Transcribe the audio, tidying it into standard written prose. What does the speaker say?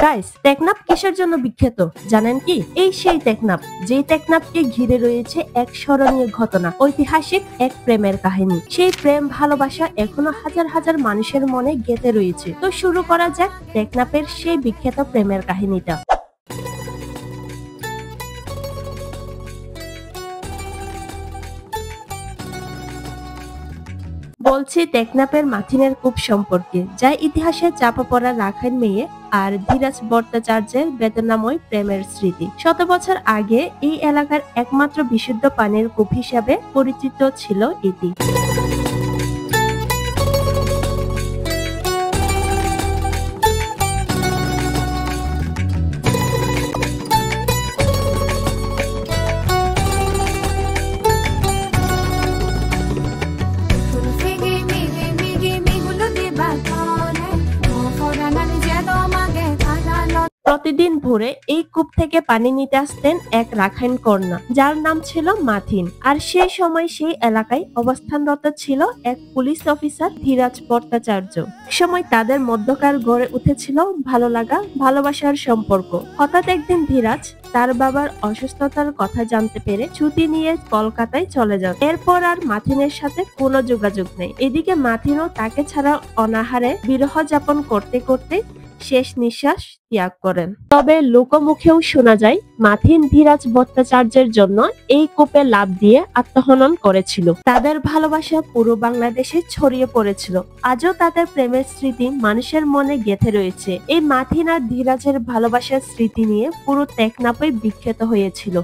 Guys, Teknaf কিসের জন্য বিখ্যাত জানেন কি? এই সেই টেকনাফ, যে টেকনাফকে ঘিরে রয়েছে এক স্মরণীয় ঘটনা, ঐতিহাসিক এক প্রেমের কাহিনী। সেই প্রেম ভালোবাসা এখনো হাজার হাজার মানুষের মনে গেঁথে রয়েছে। তো শুরু করা যাক টেকনাফের সেই বিখ্যাত প্রেমের কাহিনীটা। বলছি টেকনাফের মাথিনের কূপ সম্পর্কে, যা ইতিহাসে চাপা পড়া রাখাইন মেয়ে আর ধীরাজ ভট্টাচার্যের বেদনাময় প্রেমের স্মৃতি। শত বছর আগে এই এলাকার একমাত্র বিশুদ্ধ পানির কূপ হিসাবে পরিচিত ছিল এটি। প্রতিদিন ভোরে এই কূপ থেকে পানি নিতে আসতেন এক রাখাইন কন্যা, যার নাম ছিল মাথিন। আর সেই সময় সেই এলাকায় অবস্থানরত ছিল এক পুলিশ অফিসার ধীরাজ ভট্টাচার্য। সময় তাদের মধ্যকার গড়ে উঠেছিল ভালো লাগা, ভালোবাসার সম্পর্ক। হঠাৎ একদিন ধীরাজ তার বাবার অসুস্থতার কথা জানতে পেরে ছুটি নিয়ে কলকাতায় চলে যান। এরপর আর মাথিনের সাথে কোনো যোগাযোগ নেই। এদিকে মাথিনও তাকে ছাড়া অনাহারে বিরহ যাপন করতে করতে শেষ নিঃশ্বাস ত্যাগ করেন। তবে লোকমুখেও শোনা যায় মাথিন ধীরাজ ভট্টাচার্যের জন্য এই কূপে লাফ দিয়ে আত্মহনন করেছিল। তাদের ভালোবাসা পুরো বাংলাদেশে ছড়িয়ে পড়েছিল। আজও তাদের প্রেমের স্মৃতি মানুষের মনে গেঁথে রয়েছে। এই মাথিন আর ধীরাজের ভালোবাসার স্মৃতি নিয়ে পুরো টেকনাফই বিখ্যাত হয়েছিল।